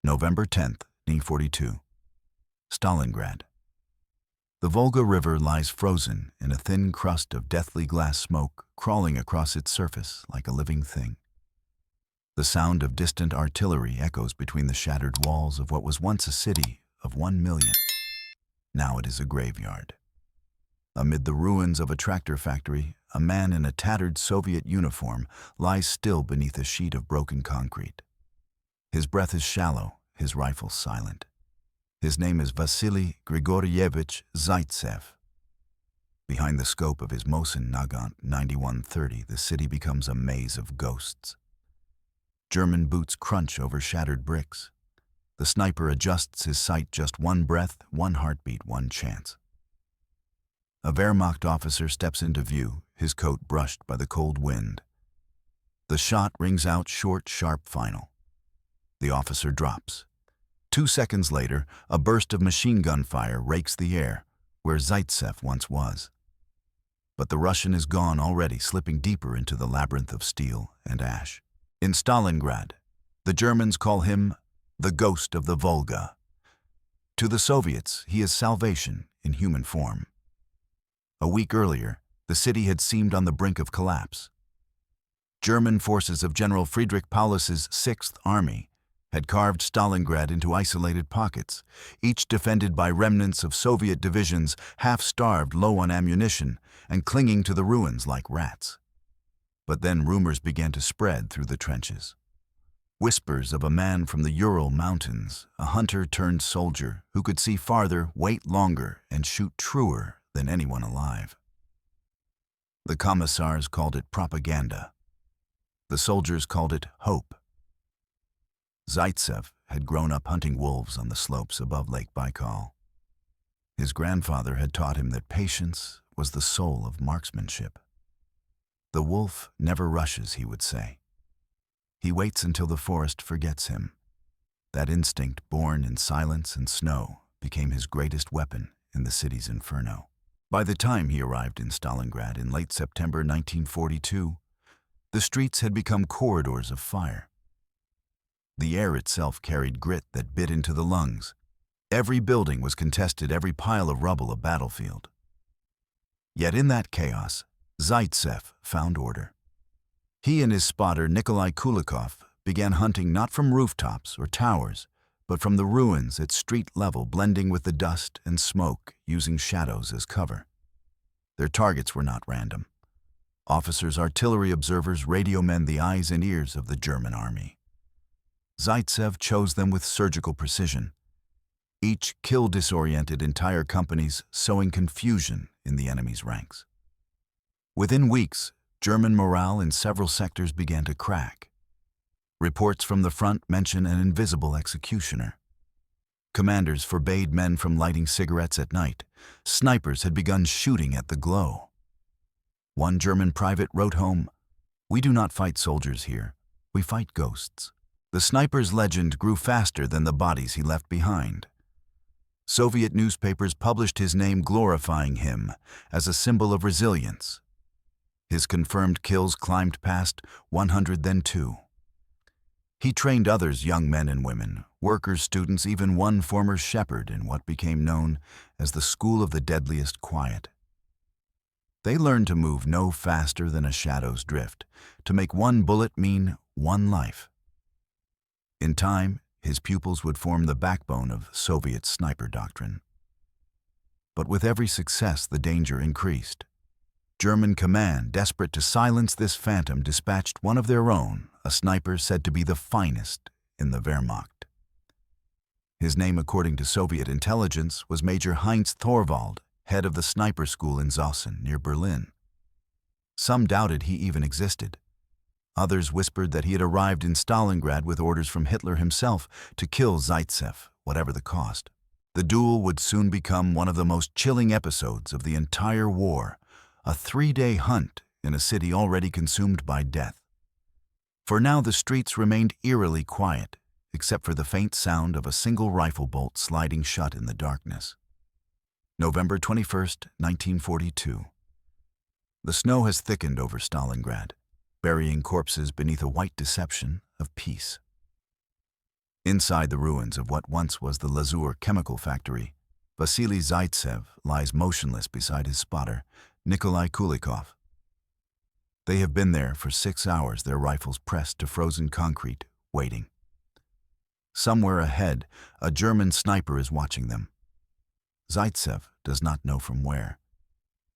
November 10th, 1942. Stalingrad. The Volga River lies frozen in a thin crust of deathly glass smoke crawling across its surface like a living thing. The sound of distant artillery echoes between the shattered walls of what was once a city of 1 million. Now it is a graveyard. Amid the ruins of a tractor factory, a man in a tattered Soviet uniform lies still beneath a sheet of broken concrete. His breath is shallow, his rifle silent. His name is Vasily Zaitsev. Behind the scope of his Mosin Nagant 9130, the city becomes a maze of ghosts. German boots crunch over shattered bricks. The sniper adjusts his sight just one breath, one heartbeat, one chance. A Wehrmacht officer steps into view, his coat brushed by the cold wind. The shot rings out short, sharp, final. The officer drops. 2 seconds later, a burst of machine gun fire rakes the air, where Zaitsev once was. But the Russian is gone already, slipping deeper into the labyrinth of steel and ash. In Stalingrad, the Germans call him the ghost of the Volga. To the Soviets, he is salvation in human form. A week earlier, the city had seemed on the brink of collapse. German forces of General Friedrich Paulus's 6th Army had carved Stalingrad into isolated pockets, each defended by remnants of Soviet divisions half-starved, low on ammunition, and clinging to the ruins like rats. But then rumors began to spread through the trenches. Whispers of a man from the Ural Mountains, a hunter-turned-soldier who could see farther, wait longer, and shoot truer than anyone alive. The commissars called it propaganda. The soldiers called it hope. Zaitsev had grown up hunting wolves on the slopes above Lake Baikal. His grandfather had taught him that patience was the soul of marksmanship. The wolf never rushes, he would say. He waits until the forest forgets him. That instinct, born in silence and snow, became his greatest weapon in the city's inferno. By the time he arrived in Stalingrad in late September 1942, the streets had become corridors of fire. The air itself carried grit that bit into the lungs. Every building was contested, every pile of rubble a battlefield. Yet in that chaos, Zaitsev found order. He and his spotter, Nikolai Kulikov, began hunting not from rooftops or towers, but from the ruins at street level, blending with the dust and smoke, using shadows as cover. Their targets were not random. Officers, artillery observers, radio men, the eyes and ears of the German army. Zaitsev chose them with surgical precision. Each kill disoriented entire companies, sowing confusion in the enemy's ranks. Within weeks, German morale in several sectors began to crack. Reports from the front mention an invisible executioner. Commanders forbade men from lighting cigarettes at night. Snipers had begun shooting at the glow. One German private wrote home, "We do not fight soldiers here, we fight ghosts." The sniper's legend grew faster than the bodies he left behind. Soviet newspapers published his name, glorifying him as a symbol of resilience. His confirmed kills climbed past 100, then 2. He trained others, young men and women, workers, students, even one former shepherd in what became known as the School of the Deadliest Quiet. They learned to move no faster than a shadow's drift, to make one bullet mean one life. In time, his pupils would form the backbone of Soviet sniper doctrine. But with every success, the danger increased. German command, desperate to silence this phantom, dispatched one of their own, a sniper said to be the finest in the Wehrmacht. His name, according to Soviet intelligence, was Major Heinz Thorvald, head of the sniper school in Zossen, near Berlin. Some doubted he even existed. Others whispered that he had arrived in Stalingrad with orders from Hitler himself to kill Zaitsev, whatever the cost. The duel would soon become one of the most chilling episodes of the entire war, a 3-day hunt in a city already consumed by death. For now, the streets remained eerily quiet, except for the faint sound of a single rifle bolt sliding shut in the darkness. November 21st, 1942. The snow has thickened over Stalingrad, burying corpses beneath a white deception of peace. Inside the ruins of what once was the Lazur chemical factory, Vasily Zaitsev lies motionless beside his spotter, Nikolai Kulikov. They have been there for 6 hours, their rifles pressed to frozen concrete, waiting. Somewhere ahead, a German sniper is watching them. Zaitsev does not know from where.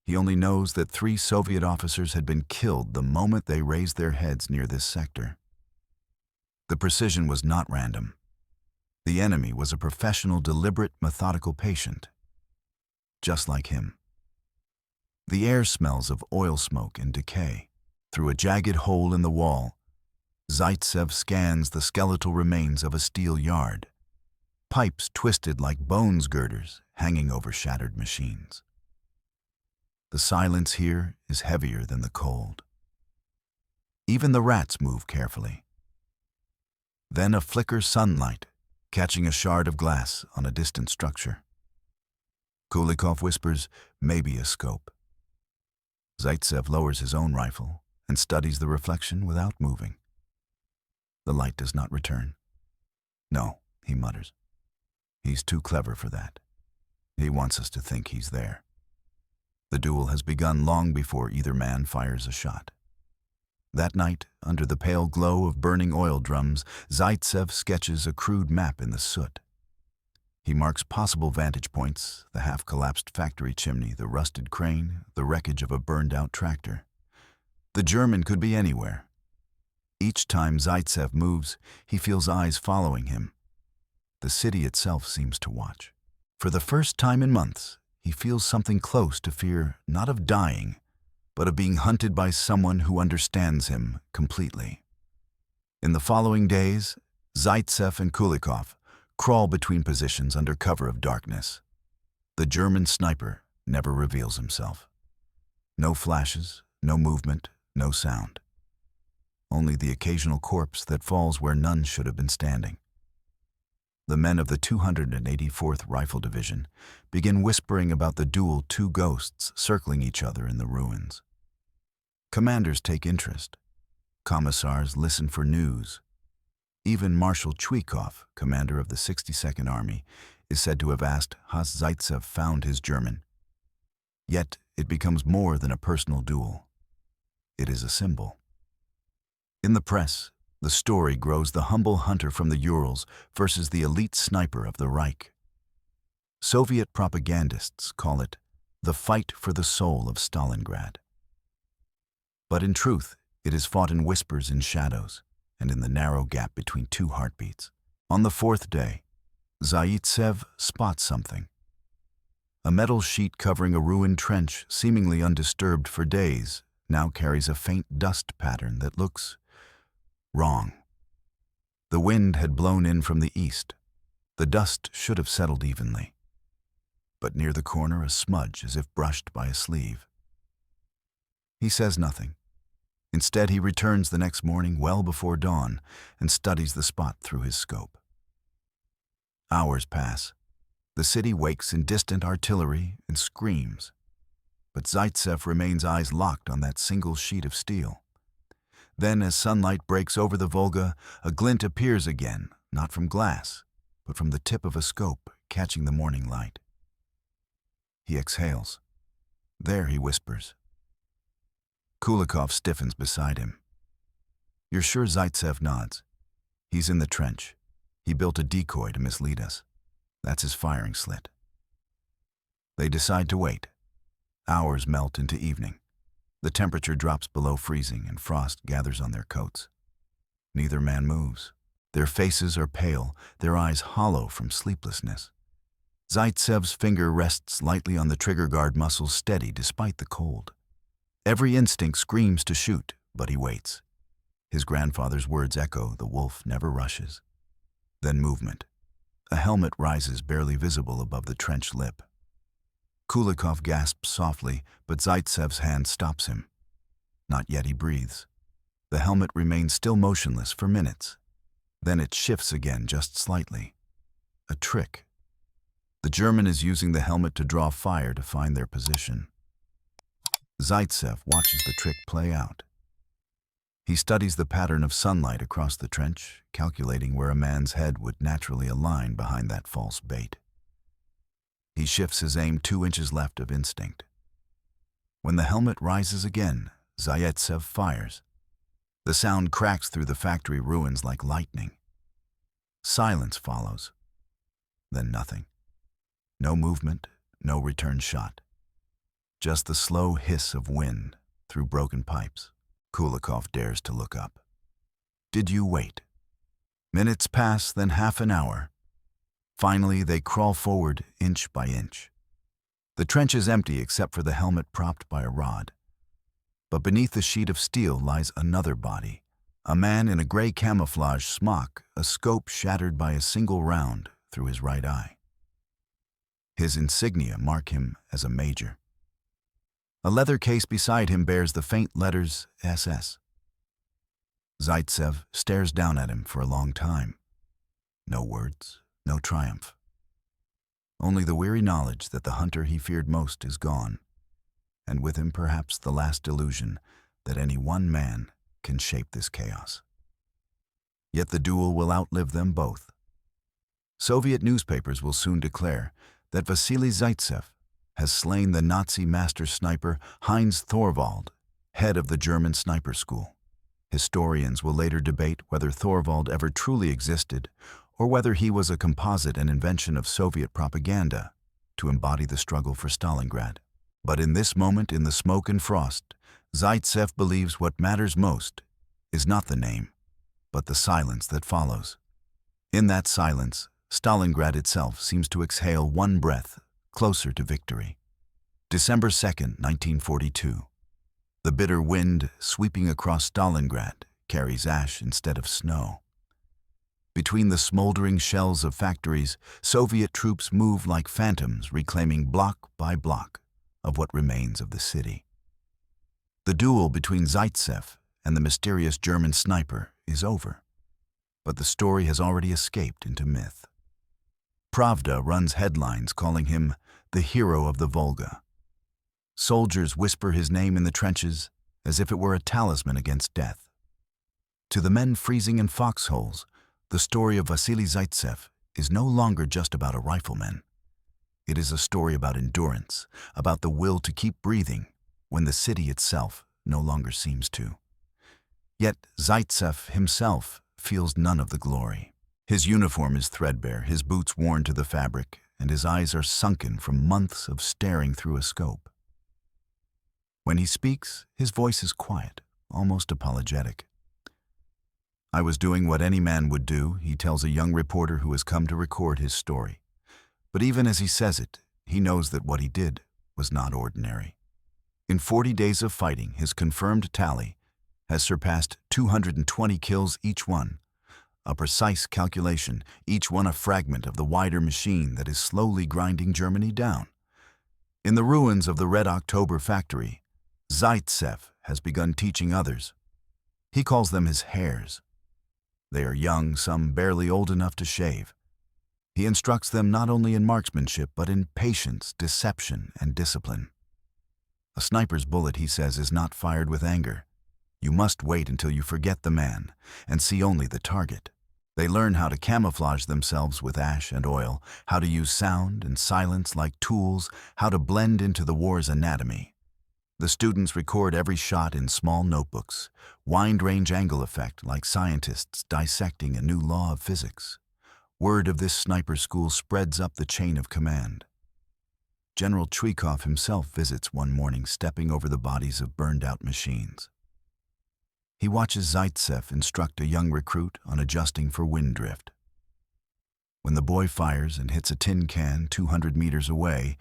He only knows that 3 Soviet officers had been killed the moment they raised their heads near this sector. The precision was not random. The enemy was a professional, deliberate, methodical patient, just like him. The air smells of oil smoke and decay. Through a jagged hole in the wall, Zaitsev scans the skeletal remains of a steel yard, pipes twisted like bones girders hanging over shattered machines. The silence here is heavier than the cold. Even the rats move carefully. Then a flicker sunlight, catching a shard of glass on a distant structure. Kulikov whispers, "Maybe a scope." Zaitsev lowers his own rifle and studies the reflection without moving. The light does not return. "No," he mutters. "He's too clever for that. He wants us to think he's there." The duel has begun long before either man fires a shot. That night, under the pale glow of burning oil drums, Zaitsev sketches a crude map in the soot. He marks possible vantage points: the half-collapsed factory chimney, the rusted crane, the wreckage of a burned-out tractor. The German could be anywhere. Each time Zaitsev moves, he feels eyes following him. The city itself seems to watch. For the first time in months, he feels something close to fear, not of dying, but of being hunted by someone who understands him completely. In the following days, Zaitsev and Kulikov crawl between positions under cover of darkness. The German sniper never reveals himself. No flashes, no movement, no sound. Only the occasional corpse that falls where none should have been standing. The men of the 284th Rifle Division begin whispering about the duel, 2 ghosts circling each other in the ruins. Commanders take interest. Commissars listen for news. Even Marshal Chuikov, commander of the 62nd Army, is said to have asked, "Has Zaitsev found his German?" Yet it becomes more than a personal duel. It is a symbol. In the press, the story grows: the humble hunter from the Urals versus the elite sniper of the Reich. Soviet propagandists call it the fight for the soul of Stalingrad. But in truth, it is fought in whispers, in shadows, and in the narrow gap between 2 heartbeats. On the 4th day, Zaitsev spots something. A metal sheet covering a ruined trench, seemingly undisturbed for days, now carries a faint dust pattern that looks wrong. The wind had blown in from the east. The dust should have settled evenly. But near the corner, a smudge as if brushed by a sleeve. He says nothing. Instead, he returns the next morning well before dawn and studies the spot through his scope. Hours pass. The city wakes in distant artillery and screams. But Zaitsev remains eyes locked on that single sheet of steel. Then, as sunlight breaks over the Volga, a glint appears again, not from glass, but from the tip of a scope catching the morning light. He exhales. "There," he whispers. Kulikov stiffens beside him. "You're sure?" Zaitsev nods. "He's in the trench. He built a decoy to mislead us. That's his firing slit." They decide to wait. Hours melt into evening. The temperature drops below freezing and frost gathers on their coats. Neither man moves. Their faces are pale, their eyes hollow from sleeplessness. Zaitsev's finger rests lightly on the trigger guard muscles, steady despite the cold. Every instinct screams to shoot, but he waits. His grandfather's words echo: "The wolf never rushes." Then movement. A helmet rises, barely visible above the trench lip. Kulikov gasps softly, but Zaitsev's hand stops him. Not yet, he breathes. The helmet remains still motionless for minutes. Then it shifts again, just slightly. A trick. The German is using the helmet to draw fire to find their position. Zaitsev watches the trick play out. He studies the pattern of sunlight across the trench, calculating where a man's head would naturally align behind that false bait. He shifts his aim 2 inches left of instinct. When the helmet rises again, Zaitsev fires. The sound cracks through the factory ruins like lightning. Silence follows. Then nothing. No movement, no return shot. Just the slow hiss of wind through broken pipes. Kulikov dares to look up. Did you wait? Minutes pass, then half an hour. Finally, they crawl forward inch by inch. The trench is empty except for the helmet propped by a rod. But beneath the sheet of steel lies another body. A man in a gray camouflage smock, a scope shattered by a single round through his right eye. His insignia mark him as a major. A leather case beside him bears the faint letters SS. Zaitsev stares down at him for a long time. No words, no triumph. Only the weary knowledge that the hunter he feared most is gone, and with him perhaps the last illusion that any one man can shape this chaos. Yet the duel will outlive them both. Soviet newspapers will soon declare that Vasily Zaitsev has slain the Nazi master sniper Heinz Thorvald, head of the German sniper school. Historians will later debate whether Thorvald ever truly existed or whether he was a composite and invention of Soviet propaganda to embody the struggle for Stalingrad. But in this moment, in the smoke and frost, Zaitsev believes what matters most is not the name, but the silence that follows. In that silence, Stalingrad itself seems to exhale one breath closer to victory. December 2nd, 1942. The bitter wind sweeping across Stalingrad carries ash instead of snow. Between the smoldering shells of factories, Soviet troops move like phantoms, reclaiming block by block of what remains of the city. The duel between Zaitsev and the mysterious German sniper is over, but the story has already escaped into myth. Pravda runs headlines calling him the hero of the Volga. Soldiers whisper his name in the trenches as if it were a talisman against death. To the men freezing in foxholes, the story of Vasily Zaitsev is no longer just about a rifleman. It is a story about endurance, about the will to keep breathing when the city itself no longer seems to. Yet Zaitsev himself feels none of the glory. His uniform is threadbare, his boots worn to the fabric, and his eyes are sunken from months of staring through a scope. When he speaks, his voice is quiet, almost apologetic. I was doing what any man would do, he tells a young reporter who has come to record his story. But even as he says it, he knows that what he did was not ordinary. In 40 days of fighting, his confirmed tally has surpassed 220 kills each one. A precise calculation, each one a fragment of the wider machine that is slowly grinding Germany down. In the ruins of the Red October factory, Zaitsev has begun teaching others. He calls them his hares. They are young, some barely old enough to shave. He instructs them not only in marksmanship, but in patience, deception, and discipline. A sniper's bullet, he says, is not fired with anger. You must wait until you forget the man and see only the target. They learn how to camouflage themselves with ash and oil, how to use sound and silence like tools, how to blend into the war's anatomy. The students record every shot in small notebooks, wind-range angle effect like scientists dissecting a new law of physics. Word of this sniper school spreads up the chain of command. General Chuikov himself visits one morning, stepping over the bodies of burned-out machines. He watches Zaitsev instruct a young recruit on adjusting for wind drift. When the boy fires and hits a tin can 200 meters away,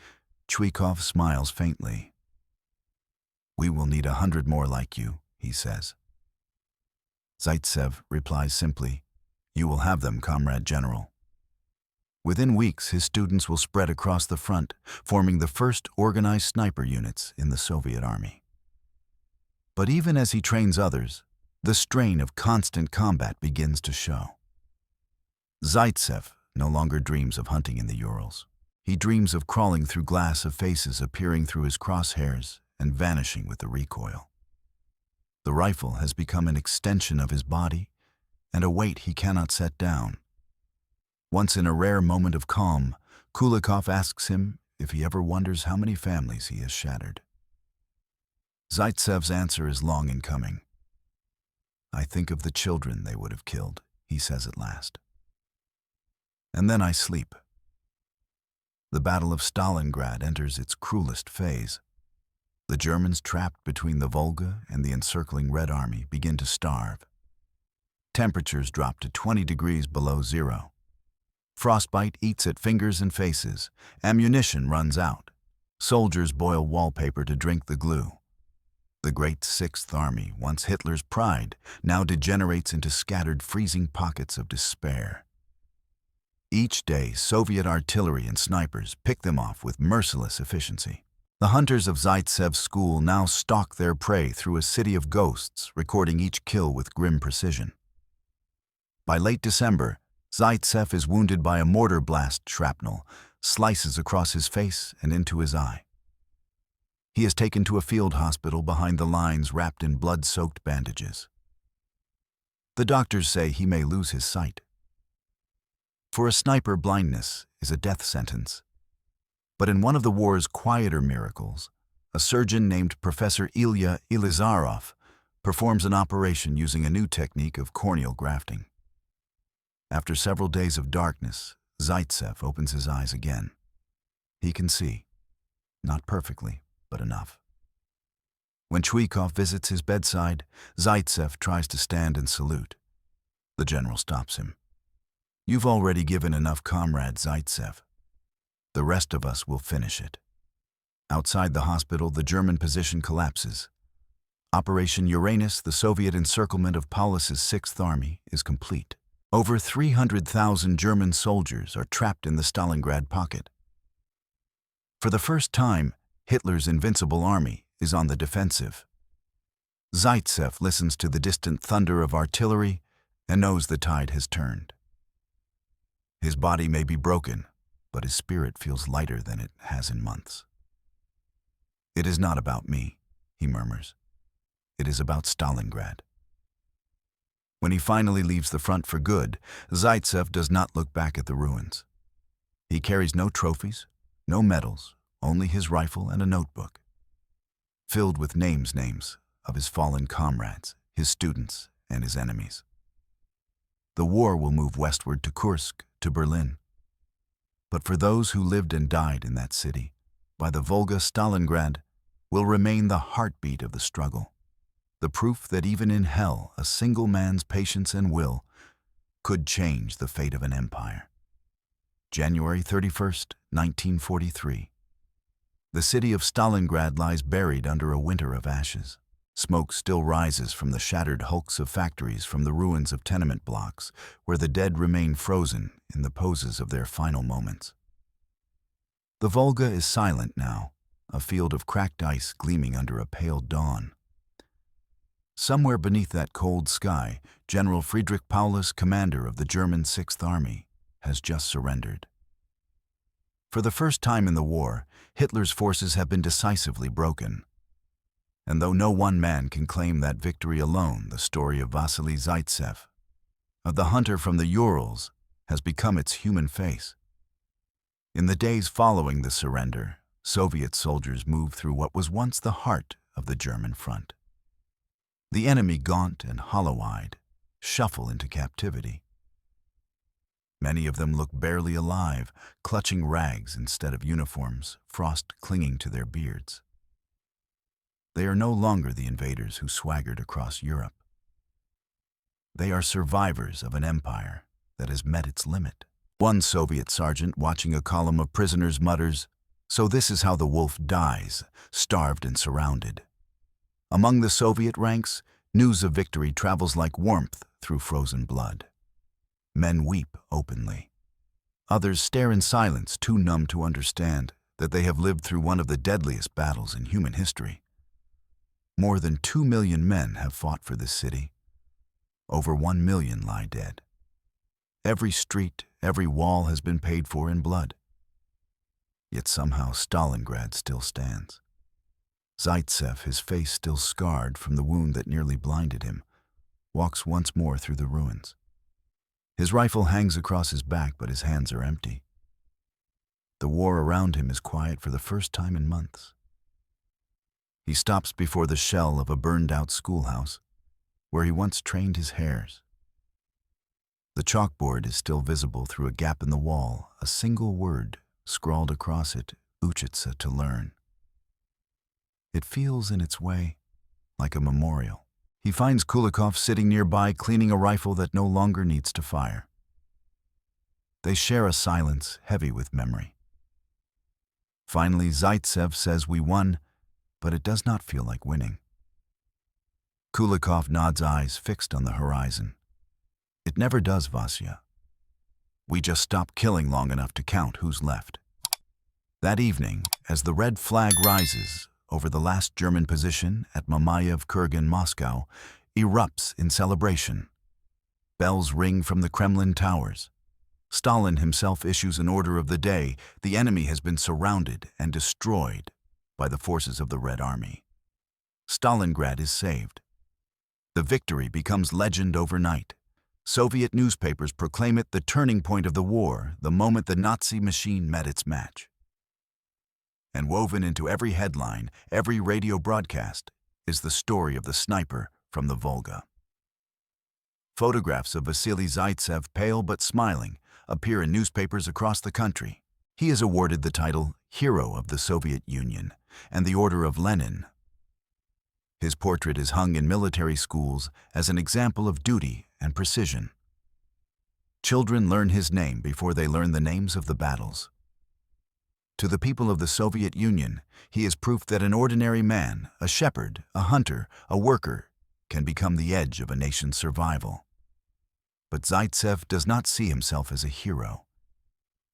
Chuikov smiles faintly. "We will need 100 more like you," he says. Zaitsev replies simply, "You will have them, Comrade General." Within weeks, his students will spread across the front, forming the first organized sniper units in the Soviet army. But even as he trains others, the strain of constant combat begins to show. Zaitsev no longer dreams of hunting in the Urals. He dreams of crawling through glass, of faces appearing through his crosshairs and vanishing with the recoil. The rifle has become an extension of his body and a weight he cannot set down. Once in a rare moment of calm, Kulikov asks him if he ever wonders how many families he has shattered. Zaitsev's answer is long in coming. "I think of the children they would have killed," he says at last. "And then I sleep." The Battle of Stalingrad enters its cruelest phase. The Germans, trapped between the Volga and the encircling Red Army, begin to starve. Temperatures drop to 20 degrees below zero. Frostbite eats at fingers and faces. Ammunition runs out. Soldiers boil wallpaper to drink the glue. The great Sixth Army, once Hitler's pride, now degenerates into scattered, freezing pockets of despair. Each day, Soviet artillery and snipers pick them off with merciless efficiency. The hunters of Zaitsev's school now stalk their prey through a city of ghosts, recording each kill with grim precision. By late December, Zaitsev is wounded by a mortar blast shrapnel, slices across his face and into his eye. He is taken to a field hospital behind the lines, wrapped in blood-soaked bandages. The doctors say he may lose his sight. For a sniper, blindness is a death sentence. But in one of the war's quieter miracles, a surgeon named Professor Ilya Elizarov performs an operation using a new technique of corneal grafting. After several days of darkness, Zaitsev opens his eyes again. He can see, not perfectly, but enough. When Chuikov visits his bedside, Zaitsev tries to stand and salute. The general stops him. "You've already given enough, Comrade Zaitsev. The rest of us will finish it." Outside the hospital, the German position collapses. Operation Uranus, the Soviet encirclement of Paulus's Sixth Army, is complete. Over 300,000 German soldiers are trapped in the Stalingrad pocket. For the first time, Hitler's invincible army is on the defensive. Zaitsev listens to the distant thunder of artillery and knows the tide has turned. His body may be broken, but his spirit feels lighter than it has in months. "It is not about me," he murmurs. "It is about Stalingrad." When he finally leaves the front for good, Zaitsev does not look back at the ruins. He carries no trophies, no medals, only his rifle and a notebook, filled with names of his fallen comrades, his students, and his enemies. The war will move westward to Kursk, to Berlin. But for those who lived and died in that city, by the Volga, Stalingrad will remain the heartbeat of the struggle, the proof that even in hell, a single man's patience and will could change the fate of an empire. January 31st, 1943. The city of Stalingrad lies buried under a winter of ashes. Smoke still rises from the shattered hulks of factories, from the ruins of tenement blocks, where the dead remain frozen in the poses of their final moments. The Volga is silent now, a field of cracked ice gleaming under a pale dawn. Somewhere beneath that cold sky, General Friedrich Paulus, commander of the German Sixth Army, has just surrendered. For the first time in the war, Hitler's forces have been decisively broken. And though no one man can claim that victory alone, the story of Vasily Zaitsev, of the hunter from the Urals, has become its human face. In the days following the surrender, Soviet soldiers moved through what was once the heart of the German front. The enemy, gaunt and hollow-eyed, shuffle into captivity. Many of them look barely alive, clutching rags instead of uniforms, frost clinging to their beards. They are no longer the invaders who swaggered across Europe. They are survivors of an empire that has met its limit. One Soviet sergeant watching a column of prisoners mutters, "So this is how the wolf dies, starved and surrounded." Among the Soviet ranks, news of victory travels like warmth through frozen blood. Men weep openly. Others stare in silence, too numb to understand that they have lived through one of the deadliest battles in human history. More than 2 million men have fought for this city. Over 1 million lie dead. Every street, every wall has been paid for in blood. Yet somehow Stalingrad still stands. Zaitsev, his face still scarred from the wound that nearly blinded him, walks once more through the ruins. His rifle hangs across his back, but his hands are empty. The war around him is quiet for the first time in months. He stops before the shell of a burned-out schoolhouse, where he once trained his hares. The chalkboard is still visible through a gap in the wall, a single word scrawled across it, Uchitsa, to learn. It feels in its way like a memorial. He finds Kulikov sitting nearby, cleaning a rifle that no longer needs to fire. They share a silence heavy with memory. Finally, Zaitsev says, "We won," but it does not feel like winning. Kulikov nods, eyes fixed on the horizon. "It never does, Vasya. We just stop killing long enough to count who's left." That evening, as the red flag rises over the last German position at Mamayev Kurgan, Moscow, erupts in celebration. Bells ring from the Kremlin towers. Stalin himself issues an order of the day. The enemy has been surrounded and destroyed by the forces of the Red Army. Stalingrad is saved. The victory becomes legend overnight. Soviet newspapers proclaim it the turning point of the war, the moment the Nazi machine met its match. And woven into every headline, every radio broadcast, is the story of the sniper from the Volga. Photographs of Vasily Zaitsev, pale but smiling, appear in newspapers across the country. He is awarded the title Hero of the Soviet Union and the Order of Lenin. His portrait is hung in military schools as an example of duty and precision. Children learn his name before they learn the names of the battles. To the people of the Soviet Union, he is proof that an ordinary man, a shepherd, a hunter, a worker, can become the edge of a nation's survival. But Zaitsev does not see himself as a hero.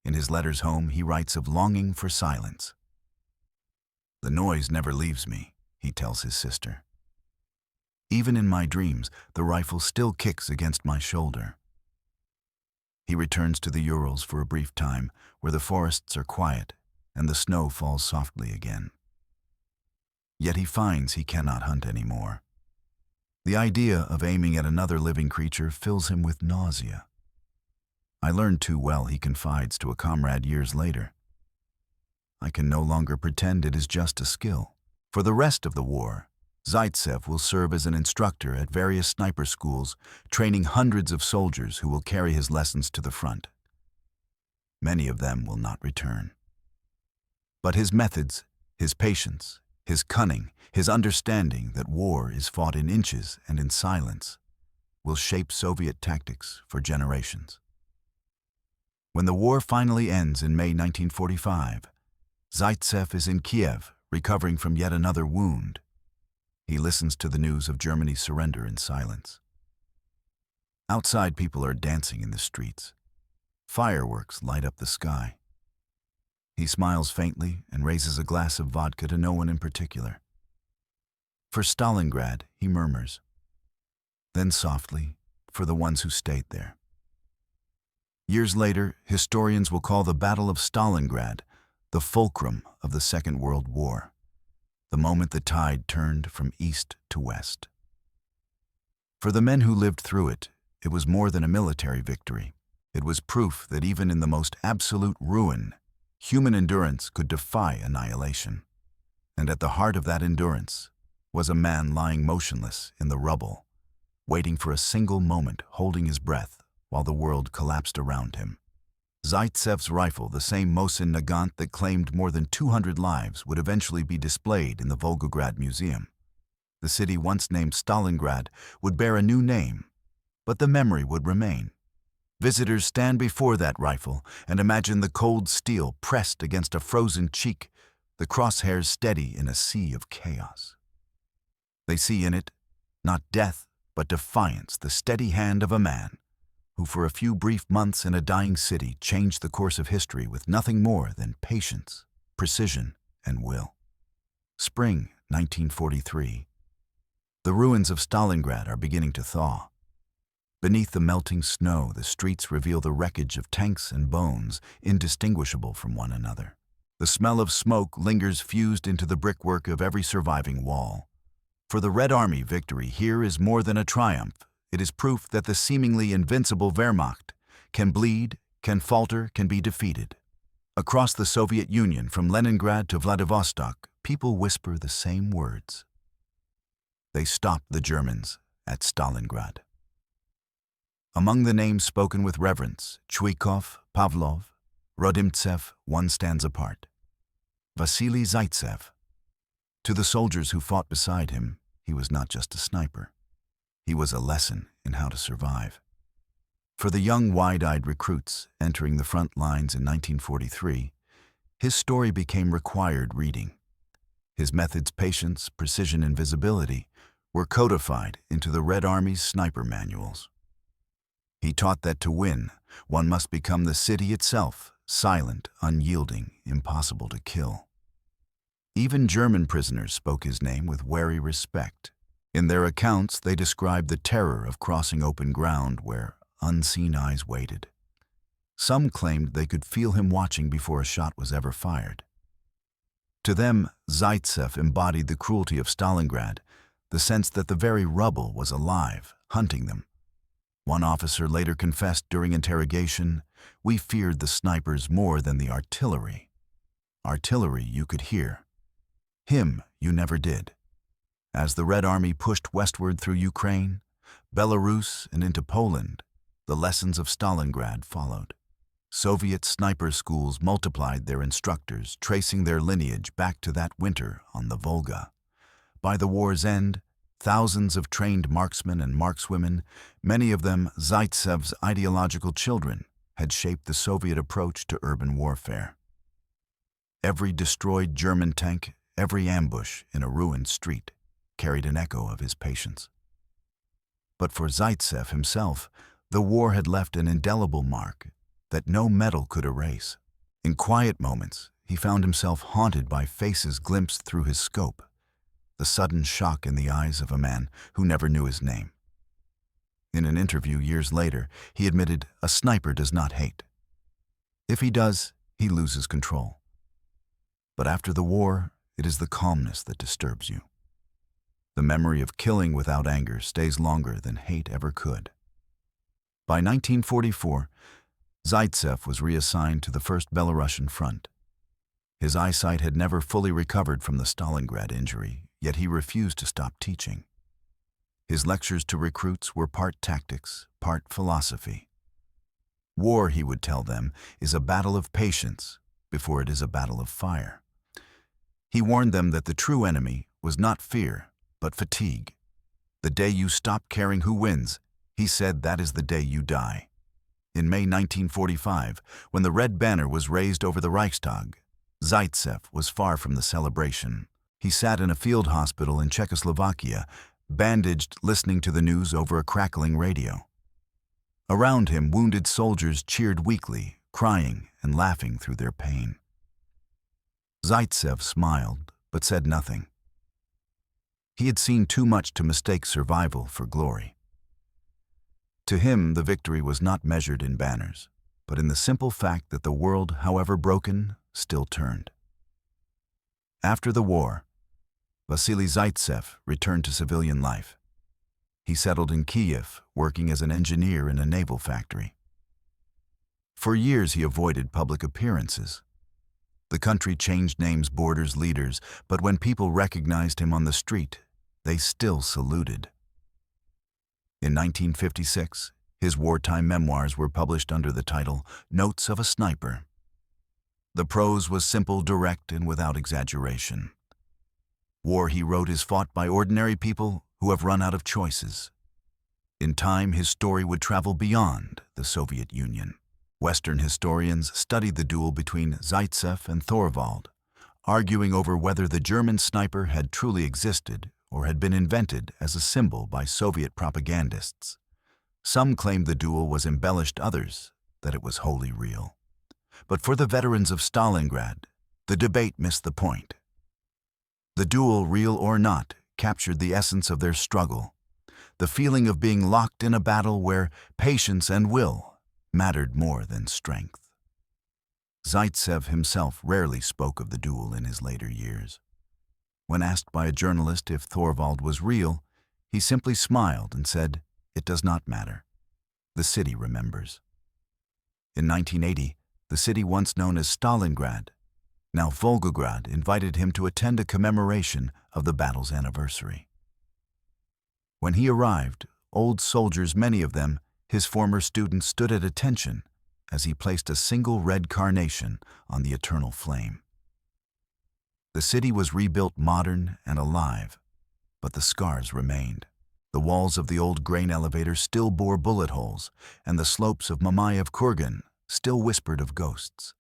In his letters home, he writes of longing for silence. "The noise never leaves me," he tells his sister. "Even in my dreams, the rifle still kicks against my shoulder." He returns to the Urals for a brief time, where the forests are quiet and the snow falls softly again. Yet he finds he cannot hunt anymore. The idea of aiming at another living creature fills him with nausea. "I learned too well," he confides to a comrade years later. "I can no longer pretend it is just a skill." For the rest of the war, Zaitsev will serve as an instructor at various sniper schools, training hundreds of soldiers who will carry his lessons to the front. Many of them will not return. But his methods, his patience, his cunning, his understanding that war is fought in inches and in silence, will shape Soviet tactics for generations. When the war finally ends in May 1945, Zaitsev is in Kiev, recovering from yet another wound. He listens to the news of Germany's surrender in silence. Outside, people are dancing in the streets. Fireworks light up the sky. He smiles faintly and raises a glass of vodka to no one in particular. "For Stalingrad," he murmurs. Then softly, "For the ones who stayed there." Years later, historians will call the Battle of Stalingrad the fulcrum of the Second World War, the moment the tide turned from east to west. For the men who lived through it, it was more than a military victory. It was proof that even in the most absolute ruin, human endurance could defy annihilation. And at the heart of that endurance was a man lying motionless in the rubble, waiting for a single moment, holding his breath while the world collapsed around him. Zaitsev's rifle, the same Mosin Nagant that claimed more than 200 lives, would eventually be displayed in the Volgograd Museum. The city once named Stalingrad would bear a new name, but the memory would remain. Visitors stand before that rifle and imagine the cold steel pressed against a frozen cheek, the crosshairs steady in a sea of chaos. They see in it not death, but defiance, the steady hand of a man who for a few brief months in a dying city changed the course of history with nothing more than patience, precision, and will. Spring 1943. The ruins of Stalingrad are beginning to thaw. Beneath the melting snow, the streets reveal the wreckage of tanks and bones, indistinguishable from one another. The smell of smoke lingers fused into the brickwork of every surviving wall. For the Red Army, victory here is more than a triumph. It is proof that the seemingly invincible Wehrmacht can bleed, can falter, can be defeated. Across the Soviet Union, from Leningrad to Vladivostok, people whisper the same words. They stopped the Germans at Stalingrad. Among the names spoken with reverence, Chuikov, Pavlov, Rodimtsev, one stands apart. Vasily Zaitsev. To the soldiers who fought beside him, he was not just a sniper. He was a lesson in how to survive. For the young, wide-eyed recruits entering the front lines in 1943, his story became required reading. His methods, patience, precision, and visibility were codified into the Red Army's sniper manuals. He taught that to win, one must become the city itself, silent, unyielding, impossible to kill. Even German prisoners spoke his name with wary respect. In their accounts, they described the terror of crossing open ground where unseen eyes waited. Some claimed they could feel him watching before a shot was ever fired. To them, Zaitsev embodied the cruelty of Stalingrad, the sense that the very rubble was alive, hunting them. One officer later confessed during interrogation, "We feared the snipers more than the artillery. Artillery you could hear. Him you never did." As the Red Army pushed westward through Ukraine, Belarus, and into Poland, the lessons of Stalingrad followed. Soviet sniper schools multiplied their instructors, tracing their lineage back to that winter on the Volga. By the war's end, thousands of trained marksmen and markswomen, many of them Zaitsev's ideological children, had shaped the Soviet approach to urban warfare. Every destroyed German tank, every ambush in a ruined street, carried an echo of his patience. But for Zaitsev himself, the war had left an indelible mark that no metal could erase. In quiet moments, he found himself haunted by faces glimpsed through his scope, the sudden shock in the eyes of a man who never knew his name. In an interview years later, he admitted, "A sniper does not hate. If he does, he loses control. But after the war, it is the calmness that disturbs you. The memory of killing without anger stays longer than hate ever could." By 1944, Zaitsev was reassigned to the First Belarusian Front. His eyesight had never fully recovered from the Stalingrad injury, yet he refused to stop teaching. His lectures to recruits were part tactics, part philosophy. War, he would tell them, is a battle of patience before it is a battle of fire. He warned them that the true enemy was not fear, but fatigue. The day you stop caring who wins, he said, that is the day you die. In May 1945, when the red banner was raised over the Reichstag, Zaitsev was far from the celebration. He sat in a field hospital in Czechoslovakia, bandaged, listening to the news over a crackling radio. Around him, wounded soldiers cheered weakly, crying and laughing through their pain. Zaitsev smiled, but said nothing. He had seen too much to mistake survival for glory. To him, the victory was not measured in banners, but in the simple fact that the world, however broken, still turned. After the war, Vasily Zaitsev returned to civilian life. He settled in Kiev, working as an engineer in a naval factory. For years, he avoided public appearances. The country changed names, borders, leaders, but when people recognized him on the street, they still saluted. In 1956, his wartime memoirs were published under the title Notes of a Sniper. The prose was simple, direct, and without exaggeration. War, he wrote, is fought by ordinary people who have run out of choices. In time, his story would travel beyond the Soviet Union. Western historians studied the duel between Zaitsev and Thorvald, arguing over whether the German sniper had truly existed or had been invented as a symbol by Soviet propagandists. Some claimed the duel was embellished, others that it was wholly real. But for the veterans of Stalingrad, the debate missed the point. The duel, real or not, captured the essence of their struggle, the feeling of being locked in a battle where patience and will mattered more than strength. Zaitsev himself rarely spoke of the duel in his later years. When asked by a journalist if Thorvald was real, he simply smiled and said, "It does not matter. The city remembers." In 1980, the city once known as Stalingrad, now Volgograd, invited him to attend a commemoration of the battle's anniversary. When he arrived, old soldiers, many of them his former students, stood at attention as he placed a single red carnation on the eternal flame. The city was rebuilt modern and alive, but the scars remained. The walls of the old grain elevator still bore bullet holes, and the slopes of Mamayev Kurgan still whispered of ghosts.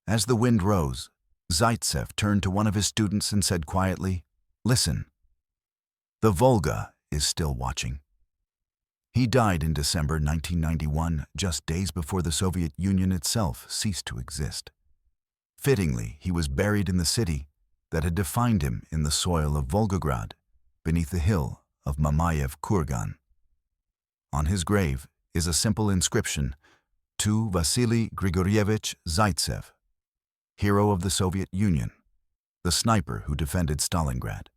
As the wind rose, Zaitsev turned to one of his students and said quietly, "Listen, the Volga is still watching." He died in December 1991, just days before the Soviet Union itself ceased to exist. Fittingly, he was buried in the city that had defined him, in the soil of Volgograd, beneath the hill of Mamayev Kurgan. On his grave is a simple inscription, "To Vasily Grigorievich Zaitsev, hero of the Soviet Union, the sniper who defended Stalingrad."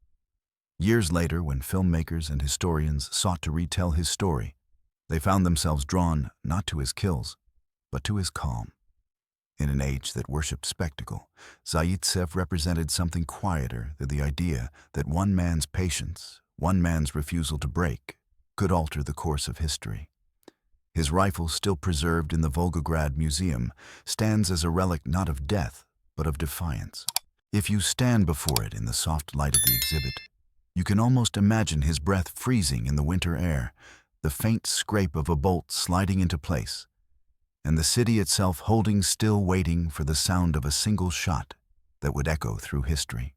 Years later, when filmmakers and historians sought to retell his story, they found themselves drawn not to his kills, but to his calm. In an age that worshipped spectacle, Zaitsev represented something quieter than the idea that one man's patience, one man's refusal to break, could alter the course of history. His rifle, still preserved in the Volgograd Museum, stands as a relic not of death, but of defiance. If you stand before it in the soft light of the exhibit, you can almost imagine his breath freezing in the winter air, the faint scrape of a bolt sliding into place, and the city itself holding still, waiting for the sound of a single shot that would echo through history.